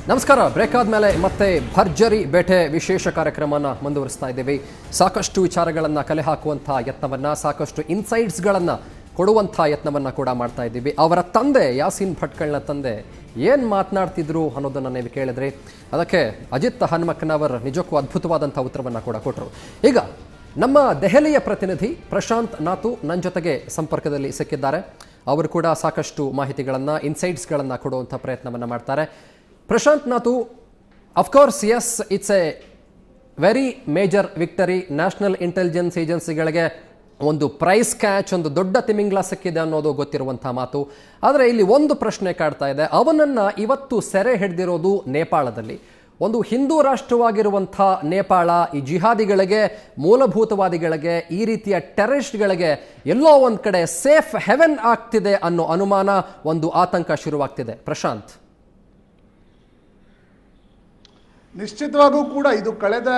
ನಮಸ್ಕಾರ. ಬ್ರೇಕ್ ಆದಮೇಲೆ ಮತ್ತೆ ಭರ್ಜರಿ ಬೇಟೆ ವಿಶೇಷ ಕಾರ್ಯಕ್ರಮನ ಮುಂದುವರಿಸ್ತಾ ಇದ್ದೀವಿ. ಸಾಕಷ್ಟು ವಿಚಾರಗಳನ್ನು ಕಲೆ ಹಾಕುವಂಥ ಯತ್ನವನ್ನು, ಸಾಕಷ್ಟು ಇನ್ಸೈಟ್ಸ್ಗಳನ್ನು ಕೊಡುವಂಥ ಯತ್ನವನ್ನು ಕೂಡ ಮಾಡ್ತಾ ಇದ್ದೀವಿ. ಅವರ ತಂದೆ ಯಾಸೀನ್ ಭಟ್ಕಳ್ನ ತಂದೆ ಏನು ಮಾತನಾಡ್ತಿದ್ರು ಅನ್ನೋದನ್ನು ನೀವು ಕೇಳಿದ್ರಿ. ಅದಕ್ಕೆ ಅಜಿತ್ ಹನುಮಕ್ಕನವರ್ ನಿಜಕ್ಕೂ ಅದ್ಭುತವಾದಂಥ ಉತ್ತರವನ್ನು ಕೂಡ ಕೊಟ್ಟರು. ಈಗ ನಮ್ಮ ದೆಹಲಿಯ ಪ್ರತಿನಿಧಿ ಪ್ರಶಾಂತ್ ನಾತು ನನ್ನ ಜೊತೆಗೆ ಸಂಪರ್ಕದಲ್ಲಿ ಸಿಕ್ಕಿದ್ದಾರೆ. ಅವರು ಕೂಡ ಸಾಕಷ್ಟು ಮಾಹಿತಿಗಳನ್ನು, ಇನ್ಸೈಟ್ಸ್ಗಳನ್ನು ಕೊಡುವಂಥ ಪ್ರಯತ್ನವನ್ನು ಮಾಡ್ತಾರೆ. ಪ್ರಶಾಂತ್ ನಾತು, of course yes, it's a very major victory. National intelligence ಏಜೆನ್ಸಿಗಳಿಗೆ ಒಂದು ಪ್ರೈಸ್ ಕ್ಯಾಚ್, ಒಂದು ದೊಡ್ಡ ತಿಮಿಂಗ್ಲ ಸಿಕ್ಕಿದೆ ಅನ್ನೋದು ಗೊತ್ತಿರುವಂಥ ಮಾತು. ಆದರೆ ಇಲ್ಲಿ ಒಂದು ಪ್ರಶ್ನೆ ಕಾಡ್ತಾ ಇದೆ. ಅವನನ್ನು ಇವತ್ತು ಸೆರೆ ಹಿಡಿದಿರೋದು ನೇಪಾಳದಲ್ಲಿ. ಒಂದು ಹಿಂದೂ ರಾಷ್ಟ್ರವಾಗಿರುವಂಥ ನೇಪಾಳ ಈ ಜಿಹಾದಿಗಳಿಗೆ, ಮೂಲಭೂತವಾದಿಗಳಿಗೆ, ಈ ರೀತಿಯ ಟೆರರಿಸ್ಟ್ಗಳಿಗೆ ಎಲ್ಲೋ ಒಂದು ಕಡೆ ಸೇಫ್ ಹೆವೆನ್ ಆಗ್ತಿದೆ ಅನ್ನೋ ಅನುಮಾನ, ಒಂದು ಆತಂಕ ಶುರುವಾಗ್ತಿದೆ. ಪ್ರಶಾಂತ್, ನಿಶ್ಚಿತವಾಗೂ ಕೂಡ ಇದು ಕಳೆದ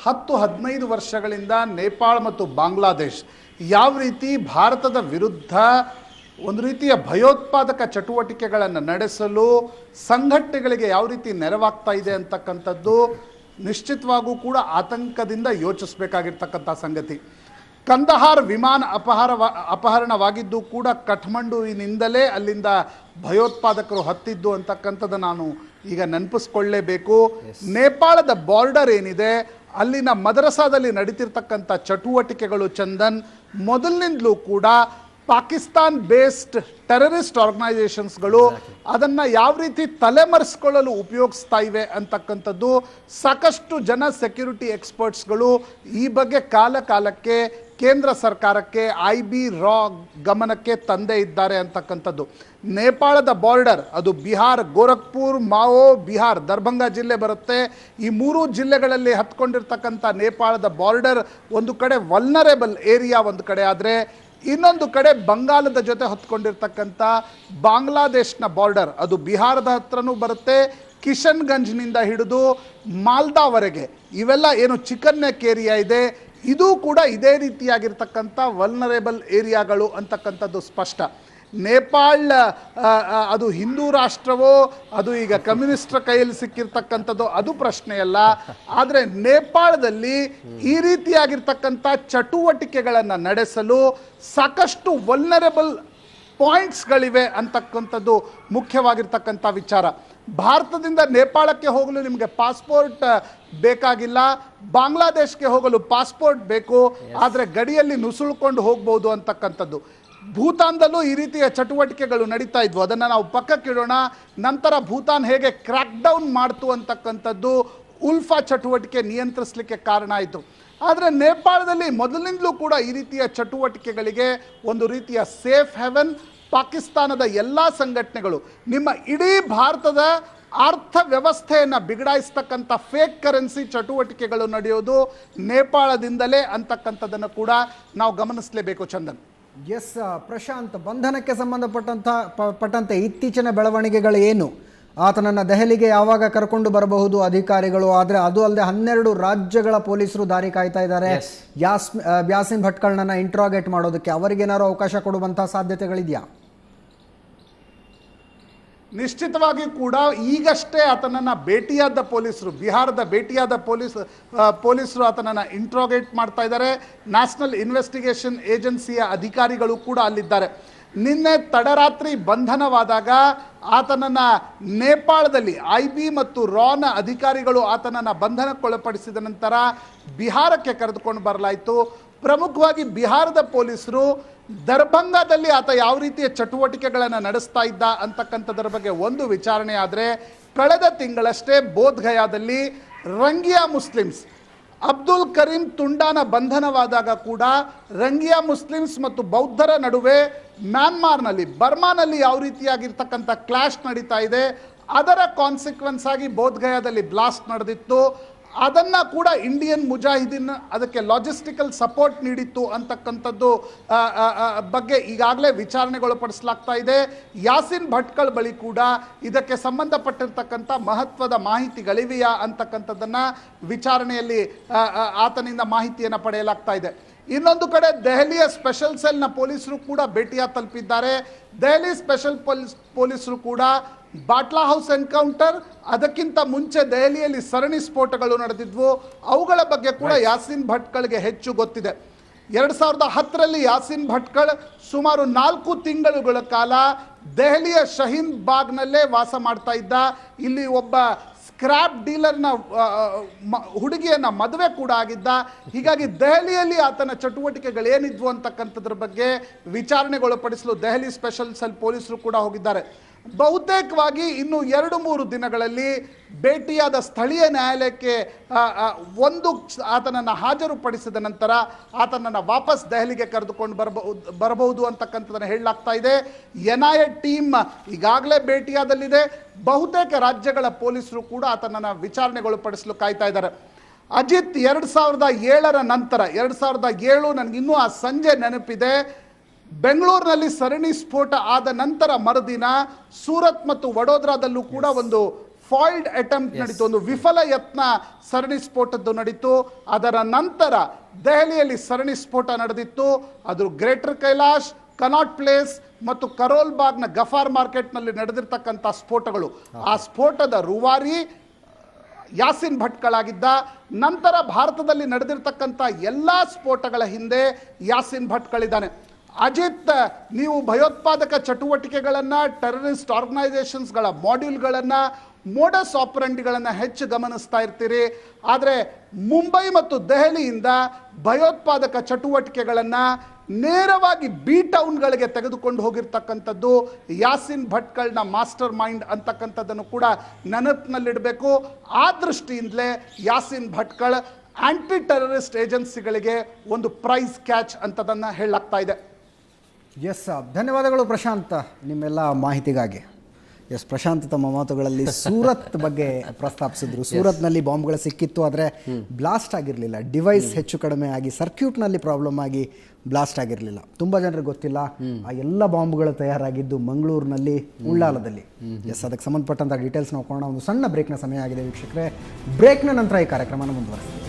10-15 ವರ್ಷಗಳಿಂದ ನೇಪಾಳ ಮತ್ತು ಬಾಂಗ್ಲಾದೇಶ್ ಯಾವ ರೀತಿ ಭಾರತದ ವಿರುದ್ಧ ಒಂದು ರೀತಿಯ ಭಯೋತ್ಪಾದಕ ಚಟುವಟಿಕೆಗಳನ್ನು ನಡೆಸಲು ಸಂಘಟನೆಗಳಿಗೆ ಯಾವ ರೀತಿ ನೆರವಾಗ್ತಾ ಇದೆ ಅಂತಕ್ಕಂಥದ್ದು ನಿಶ್ಚಿತವಾಗೂ ಕೂಡ ಆತಂಕದಿಂದ ಯೋಚಿಸಬೇಕಾಗಿರ್ತಕ್ಕಂಥ ಸಂಗತಿ. ಕಂದಹಾರ್ ವಿಮಾನ ಅಪಹರಣವಾಗಿದ್ದು ಕೂಡ ಕಠ್ಮಂಡುವಿನಿಂದಲೇ ಅಲ್ಲಿಂದ ಭಯೋತ್ಪಾದಕರು ಹತ್ತಿದ್ದು ಅಂತಕ್ಕಂಥದ್ದು ನಾನು ಈಗ ನೆನಪಿಸ್ಕೊಳ್ಳೇಬೇಕು. ನೇಪಾಳದ ಬಾರ್ಡರ್ ಏನಿದೆ, ಅಲ್ಲಿನ ಮದರಸಾದಲ್ಲಿ ನಡೀತಿರ್ತಕ್ಕಂಥ ಚಟುವಟಿಕೆಗಳು ಚಂದನ್, ಮೊದಲಿನಿಂದಲೂ ಕೂಡ ಪಾಕಿಸ್ತಾನ್ ಬೇಸ್ಡ್ ಟೆರರಿಸ್ಟ್ ಆರ್ಗನೈಸೇಷನ್ಸ್ಗಳು ಅದನ್ನು ಯಾವ ರೀತಿ ತಲೆಮರೆಸ್ಕೊಳ್ಳಲು ಉಪಯೋಗಿಸ್ತಾ ಇವೆ ಅಂತಕ್ಕಂಥದ್ದು ಸಾಕಷ್ಟು ಜನ ಸೆಕ್ಯೂರಿಟಿ ಎಕ್ಸ್ಪರ್ಟ್ಸ್ಗಳು ಈ ಬಗ್ಗೆ ಕಾಲಕ್ಕೆ ಕೇಂದ್ರ ಸರ್ಕಾರಕ್ಕೆ, IB ರಾ ಗಮನಕ್ಕೆ ತಂದೇ ಇದ್ದಾರೆ ಅಂತಕ್ಕಂಥದ್ದು. ನೇಪಾಳದ ಬಾರ್ಡರ್ ಅದು ಬಿಹಾರ್, ಗೋರಖ್ಪುರ್, ಮಾವೋ, ಬಿಹಾರ್, ದರ್ಭಂಗ ಜಿಲ್ಲೆ ಬರುತ್ತೆ. ಈ 3 ಜಿಲ್ಲೆಗಳಲ್ಲಿ ಹತ್ಕೊಂಡಿರ್ತಕ್ಕಂಥ ನೇಪಾಳದ ಬಾರ್ಡರ್ ಒಂದು ಕಡೆ ವಲ್ನರೇಬಲ್ ಏರಿಯಾ ಒಂದು ಕಡೆ ಆದರೆ, ಇನ್ನೊಂದು ಕಡೆ ಬಂಗಾಲದ ಜೊತೆ ಹೊತ್ಕೊಂಡಿರ್ತಕ್ಕಂಥ ಬಾಂಗ್ಲಾದೇಶ್ನ ಬಾರ್ಡರ್ ಅದು ಬಿಹಾರದ ಹತ್ರನೂ ಬರುತ್ತೆ. ಕಿಶನ್ಗಂಜ್ನಿಂದ ಹಿಡಿದು ಮಾಲ್ದಾವರೆಗೆ ಇವೆಲ್ಲ ಏನು ಚಿಕನ್ ನೆಕ್ ಏರಿಯಾ ಇದೆ, ಇದು ಕೂಡ ಇದೇ ರೀತಿಯಾಗಿರ್ತಕ್ಕಂಥ ವಲ್ನರೇಬಲ್ ಏರಿಯಾಗಳು ಅಂತಕ್ಕಂಥದ್ದು ಸ್ಪಷ್ಟ. ನೇಪಾಳ ಅದು ಹಿಂದೂ ರಾಷ್ಟ್ರವೋ, ಅದು ಈಗ ಕಮ್ಯುನಿಸ್ಟರ ಕೈಯಲ್ಲಿ ಸಿಕ್ಕಿರ್ತಕ್ಕಂಥದ್ದು ಅದು ಪ್ರಶ್ನೆಯಲ್ಲ. ಆದರೆ ನೇಪಾಳದಲ್ಲಿ ಈ ರೀತಿಯಾಗಿರ್ತಕ್ಕಂಥ ಚಟುವಟಿಕೆಗಳನ್ನು ನಡೆಸಲು ಸಾಕಷ್ಟು ವಲ್ನರೇಬಲ್ ಪಾಯಿಂಟ್ಸ್ಗಳಿವೆ ಅಂತಕ್ಕಂಥದ್ದು ಮುಖ್ಯವಾಗಿರ್ತಕ್ಕಂಥ ವಿಚಾರ. ಭಾರತದಿಂದ ನೇಪಾಳಕ್ಕೆ ಹೋಗಲು ನಿಮಗೆ ಪಾಸ್ಪೋರ್ಟ್ ಬೇಕಾಗಿಲ್ಲ, ಬಾಂಗ್ಲಾದೇಶ್ಗೆ ಹೋಗಲು ಪಾಸ್ಪೋರ್ಟ್ ಬೇಕು, ಆದರೆ ಗಡಿಯಲ್ಲಿ ನುಸುಳ್ಕೊಂಡು ಹೋಗ್ಬೋದು ಅಂತಕ್ಕಂಥದ್ದು. ಭೂತಾನ್ದಲ್ಲೂ ಈ ರೀತಿಯ ಚಟುವಟಿಕೆಗಳು ನಡೀತಾ ಇದ್ವು, ಅದನ್ನು ನಾವು ಪಕ್ಕಕ್ಕಿಡೋಣ. ನಂತರ ಭೂತಾನ್ ಹೇಗೆ ಕ್ರ್ಯಾಕ್ ಡೌನ್ ಮಾಡ್ತು ಅಂತಕ್ಕಂಥದ್ದು ಉಲ್ಫಾ ಚಟುವಟಿಕೆ ನಿಯಂತ್ರಿಸಲಿಕ್ಕೆ ಕಾರಣ ಆಯಿತು. ಆದರೆ ನೇಪಾಳದಲ್ಲಿ ಮೊದಲಿನಿಂದಲೂ ಕೂಡ ಈ ರೀತಿಯ ಚಟುವಟಿಕೆಗಳಿಗೆ ಒಂದು ರೀತಿಯ ಸೇಫ್ ಹೆವೆನ್. ಪಾಕಿಸ್ತಾನದ ಎಲ್ಲ ಸಂಘಟನೆಗಳು, ನಿಮ್ಮ ಇಡೀ ಭಾರತದ ವ್ಯವಸ್ಥೆಯನ್ನು ಬಿಗಡಾಯಿಸ್ತಕ್ಕಂಥ ಫೇಕ್ ಕರೆನ್ಸಿ ಚಟುವಟಿಕೆಗಳು ನಡೆಯೋದು ನೇಪಾಳದಿಂದಲೇ ಅಂತಕ್ಕಂಥದ್ದನ್ನು ಕೂಡ ನಾವು ಗಮನಿಸಲೇಬೇಕು. ಚಂದನ್. ಎಸ್ ಪ್ರಶಾಂತ್, ಬಂಧನಕ್ಕೆ ಸಂಬಂಧಪಟ್ಟಂತೆ ಇತ್ತೀಚಿನ ಬೆಳವಣಿಗೆಗಳು ಏನು? ಆತನನ್ನು ದೆಹಲಿಗೆ ಯಾವಾಗ ಕರ್ಕೊಂಡು ಬರಬಹುದು ಅಧಿಕಾರಿಗಳು? ಆದರೆ ಅದು ಅಲ್ಲದೆ 12 ರಾಜ್ಯಗಳ ಪೊಲೀಸರು ದಾರಿ ಕಾಯ್ತಾ ಇದ್ದಾರೆ ಯಾಸೀನ್ ಭಟ್ಕಳ್ನನ್ನ ಇಂಟ್ರಾಗೇಟ್ ಮಾಡೋದಕ್ಕೆ. ಅವರಿಗೇನಾದ್ರು ಅವಕಾಶ ಕೊಡುವಂತಹ ಸಾಧ್ಯತೆಗಳಿದೆಯಾ? ನಿಶ್ಚಿತವಾಗಿ ಕೂಡ ಈಗಷ್ಟೇ ಆತನನ್ನು ಭೇಟಿಯಾದ ಪೊಲೀಸರು, ಬಿಹಾರದ ಭೇಟಿಯಾದ ಪೊಲೀಸರು ಆತನನ್ನು ಇಂಟ್ರಾಗೇಟ್ ಮಾಡ್ತಾ ಇದ್ದಾರೆ. ನ್ಯಾಷನಲ್ ಇನ್ವೆಸ್ಟಿಗೇಷನ್ ಏಜೆನ್ಸಿಯ ಅಧಿಕಾರಿಗಳು ಕೂಡ ಅಲ್ಲಿದ್ದಾರೆ. ನಿನ್ನೆ ತಡರಾತ್ರಿ ಬಂಧನವಾದಾಗ ಆತನನ್ನು ನೇಪಾಳದಲ್ಲಿ IB ಮತ್ತು ರಾನ ಅಧಿಕಾರಿಗಳು ಆತನನ್ನು ಬಂಧನಕ್ಕೊಳಪಡಿಸಿದ ನಂತರ ಬಿಹಾರಕ್ಕೆ ಕರೆದುಕೊಂಡು ಬರಲಾಯಿತು. ಪ್ರಮುಖವಾಗಿ ಬಿಹಾರದ ಪೊಲೀಸರು ದರ್ಭಂಗದಲ್ಲಿ ಆತ ಯಾವ ರೀತಿಯ ಚಟುವಟಿಕೆಗಳನ್ನು ನಡೆಸ್ತಾ ಇದ್ದ ಅಂತಕ್ಕಂಥದ್ರ ಬಗ್ಗೆ ಒಂದು ವಿಚಾರಣೆ ಆದರೆ, ಕಳೆದ ತಿಂಗಳಷ್ಟೇ ಬೋಧ್ಗಯಾದಲ್ಲಿ ರಂಗಿಯಾ ಮುಸ್ಲಿಮ್ಸ್ ಅಬ್ದುಲ್ ಕರೀಂ ತುಂಡಾನ ಬಂಧನವಾದಾಗ ಕೂಡ ರಂಗಿಯಾ ಮುಸ್ಲಿಮ್ಸ್ ಮತ್ತು ಬೌದ್ಧರ ನಡುವೆ ಮ್ಯಾನ್ಮಾರ್ನಲ್ಲಿ, ಬರ್ಮಾನಲ್ಲಿ ಯಾವ ರೀತಿಯಾಗಿರ್ತಕ್ಕಂಥ ಕ್ಲಾಶ್ ನಡೀತಾ ಇದೆ, ಅದರ ಕಾನ್ಸಿಕ್ವೆನ್ಸ್ ಆಗಿ ಬೋಧ್ಗಯಾದಲ್ಲಿ ಬ್ಲಾಸ್ಟ್ ನಡೆದಿತ್ತು. ಅದನ್ನು ಕೂಡ ಇಂಡಿಯನ್ ಮುಜಾಹಿದೀನ್ ಅದಕ್ಕೆ ಲಾಜಿಸ್ಟಿಕಲ್ ಸಪೋರ್ಟ್ ನೀಡಿತ್ತು ಅಂತಕ್ಕಂಥದ್ದು ಬಗ್ಗೆ ಈಗಾಗಲೇ ವಿಚಾರಣೆಗೊಳಪಡಿಸಲಾಗ್ತಾ ಇದೆ. ಯಾಸೀನ್ ಭಟ್ಕಳ್ ಬಳಿ ಕೂಡ ಇದಕ್ಕೆ ಸಂಬಂಧಪಟ್ಟಿರ್ತಕ್ಕಂಥ ಮಹತ್ವದ ಮಾಹಿತಿಗಳಿವೆಯಾ ಅಂತಕ್ಕಂಥದ್ದನ್ನು ವಿಚಾರಣೆಯಲ್ಲಿ ಆತನಿಂದ ಮಾಹಿತಿಯನ್ನು ಪಡೆಯಲಾಗ್ತಾ ಇದೆ. ಇನ್ನೊಂದು ಕಡೆ ದೆಹಲಿಯ ಸ್ಪೆಷಲ್ ಸೆಲ್ನ ಪೊಲೀಸರು ಕೂಡ ಭೇಟಿಯ ತಲುಪಿದ್ದಾರೆ. ದೆಹಲಿ ಸ್ಪೆಷಲ್ ಪೊಲೀಸರು ಕೂಡ ಬಾಟ್ಲಾ ಹೌಸ್ ಎನ್ಕೌಂಟರ್, ಅದಕ್ಕಿಂತ ಮುಂಚೆ ದೆಹಲಿಯಲ್ಲಿ ಸರಣಿ ಸ್ಫೋಟಗಳು ನಡೆದಿದ್ವು, ಅವುಗಳ ಬಗ್ಗೆ ಕೂಡ ಯಾಸೀನ್ ಭಟ್ಕಳ್ಗೆ ಹೆಚ್ಚು ಗೊತ್ತಿದೆ. 2010ರಲ್ಲಿ ಯಾಸೀನ್ ಭಟ್ಕಳ್ ಸುಮಾರು 4 ತಿಂಗಳುಗಳ ಕಾಲ ದೆಹಲಿಯ ಶಹೀನ್ ಬಾಗ್ನಲ್ಲೇ ವಾಸ ಮಾಡ್ತಾ ಇದ್ದ. ಇಲ್ಲಿ ಒಬ್ಬ ಸ್ಕ್ರಾಪ್ ಡೀಲರ್ನ ಹುಡುಗಿಯನ್ನ ಮದುವೆ ಕೂಡ ಆಗಿದ್ದ. ಹೀಗಾಗಿ ದೆಹಲಿಯಲ್ಲಿ ಆತನ ಚಟುವಟಿಕೆಗಳೇನಿದ್ವು ಅಂತಕ್ಕಂಥದ್ರ ಬಗ್ಗೆ ವಿಚಾರಣೆಗೊಳಪಡಿಸಲು ದೆಹಲಿ ಸ್ಪೆಷಲ್ ಸೆಲ್ ಪೊಲೀಸರು ಕೂಡ ಹೋಗಿದ್ದಾರೆ. ಬಹುತೇಕವಾಗಿ ಇನ್ನು 2-3 ದಿನಗಳಲ್ಲಿ ಭೇಟಿಯಾದ ಸ್ಥಳೀಯ ನ್ಯಾಯಾಲಯಕ್ಕೆ ಆತನನ್ನು ಹಾಜರುಪಡಿಸಿದ ನಂತರ ಆತನನ್ನು ವಾಪಸ್ ದೆಹಲಿಗೆ ಕರೆದುಕೊಂಡು ಬರಬಹುದು ಅಂತಕ್ಕಂಥದ್ದನ್ನು ಹೇಳಲಾಗ್ತಾ ಇದೆ. NIA ಟೀಮ್ ಈಗಾಗಲೇ ಭೇಟಿಯಾದಲ್ಲಿದೆ. ಬಹುತೇಕ ರಾಜ್ಯಗಳ ಪೊಲೀಸರು ಕೂಡ ಆತನನ್ನು ವಿಚಾರಣೆಗೊಳಪಡಿಸಲು ಕಾಯ್ತಾ ಇದ್ದಾರೆ. ಅಜಿತ್ 2007ರ ನಂತರ 2007 ನನಗಿನ್ನೂ ಆ ಸಂಜೆ ನೆನಪಿದೆ, ಬೆಂಗಳೂರಿನಲ್ಲಿ ಸರಣಿ ಸ್ಫೋಟ ಆದ ನಂತರ ಮರುದಿನ ಸೂರತ್ ಮತ್ತು ವಡೋದರಾದಲ್ಲೂ ಕೂಡ ಒಂದು ಫಾಲ್ಡ್ ಅಟೆಂಪ್ಟ್ ನಡೀತು, ಒಂದು ವಿಫಲ ಯತ್ನ ಸರಣಿ ಸ್ಫೋಟದ್ದು ನಡೀತು. ಅದರ ನಂತರ ದೆಹಲಿಯಲ್ಲಿ ಸರಣಿ ಸ್ಫೋಟ ನಡೆದಿತ್ತು. ಅದು ಗ್ರೇಟರ್ ಕೈಲಾಶ್, ಕನಾಟ್ ಪ್ಲೇಸ್ ಮತ್ತು ಕರೋಲ್ ಬಾಗ್ನ ಗಫಾರ್ ಮಾರ್ಕೆಟ್ನಲ್ಲಿ ನಡೆದಿರ್ತಕ್ಕಂಥ ಸ್ಫೋಟಗಳು. ಆ ಸ್ಫೋಟದ ರೂವಾರಿ ಯಾಸೀನ್ ಭಟ್ಕಳಾಗಿದ್ದ. ನಂತರ ಭಾರತದಲ್ಲಿ ನಡೆದಿರ್ತಕ್ಕಂಥ ಎಲ್ಲ ಸ್ಫೋಟಗಳ ಹಿಂದೆ ಯಾಸೀನ್ ಭಟ್ಕಳಿದ್ದಾನೆ. ಅಜಿತ್, ನೀವು ಭಯೋತ್ಪಾದಕ ಚಟುವಟಿಕೆಗಳನ್ನು, ಟೆರರಿಸ್ಟ್ ಆರ್ಗನೈಸೇಷನ್ಸ್ಗಳ ಮಾಡ್ಯೂಲ್ಗಳನ್ನು, ಮೋಡಸ್ ಆಪರಂಡಿಗಳನ್ನು ಹೆಚ್ಚು ಗಮನಿಸ್ತಾ ಇರ್ತೀರಿ. ಆದರೆ ಮುಂಬೈ ಮತ್ತು ದೆಹಲಿಯಿಂದ ಭಯೋತ್ಪಾದಕ ಚಟುವಟಿಕೆಗಳನ್ನು ನೇರವಾಗಿ ಬಿ ಟೌನ್ಗಳಿಗೆ ತೆಗೆದುಕೊಂಡು ಹೋಗಿರ್ತಕ್ಕಂಥದ್ದು ಯಾಸೀನ್ ಭಟ್ಕಳ್ನ ಮಾಸ್ಟರ್ ಮೈಂಡ್ ಅಂತಕ್ಕಂಥದ್ದನ್ನು ಕೂಡ ನೆನಪಿನಲ್ಲಿಡಬೇಕು. ಆ ದೃಷ್ಟಿಯಿಂದಲೇ ಯಾಸೀನ್ ಭಟ್ಕಳ್ ಆಂಟಿ ಟೆರರಿಸ್ಟ್ ಏಜೆನ್ಸಿಗಳಿಗೆ ಒಂದು ಪ್ರೈಸ್ ಕ್ಯಾಚ್ ಅಂತದನ್ನು ಹೇಳಲಾಗ್ತಾ ಇದೆ. ಎಸ್, ಧನ್ಯವಾದಗಳು ಪ್ರಶಾಂತ್ ನಿಮ್ಮೆಲ್ಲ ಮಾಹಿತಿಗಾಗಿ. ಎಸ್, ಪ್ರಶಾಂತ್ ತಮ್ಮ ಮಾತುಗಳಲ್ಲಿ ಸೂರತ್ ಬಗ್ಗೆ ಪ್ರಸ್ತಾಪಿಸಿದ್ರು. ಸೂರತ್ನಲ್ಲಿ ಬಾಂಬ್ಗಳು ಸಿಕ್ಕಿತ್ತು, ಆದರೆ ಬ್ಲಾಸ್ಟ್ ಆಗಿರಲಿಲ್ಲ. ಡಿವೈಸ್ ಹೆಚ್ಚು ಕಡಿಮೆ ಆಗಿ ಸರ್ಕ್ಯೂಟ್ನಲ್ಲಿ ಪ್ರಾಬ್ಲಮ್ ಆಗಿ ಬ್ಲಾಸ್ಟ್ ಆಗಿರಲಿಲ್ಲ. ತುಂಬ ಜನರಿಗೆ ಗೊತ್ತಿಲ್ಲ, ಆ ಎಲ್ಲ ಬಾಂಬ್ಗಳು ತಯಾರಾಗಿದ್ದು ಮಂಗಳೂರಿನಲ್ಲಿ, ಉಳ್ಳಾಲದಲ್ಲಿ. ಎಸ್, ಅದಕ್ಕೆ ಸಂಬಂಧಪಟ್ಟಂಥ ಡೀಟೇಲ್ಸ್ ನಾವು ಕೊಡೋಣ. ಒಂದು ಸಣ್ಣ ಬ್ರೇಕ್ನ ಸಮಯ ಆಗಿದೆ ವೀಕ್ಷಕರೇ. ಬ್ರೇಕ್ನ ನಂತರ ಈ ಕಾರ್ಯಕ್ರಮನ ಮುಂದುವರಿಸ್ತೀವಿ.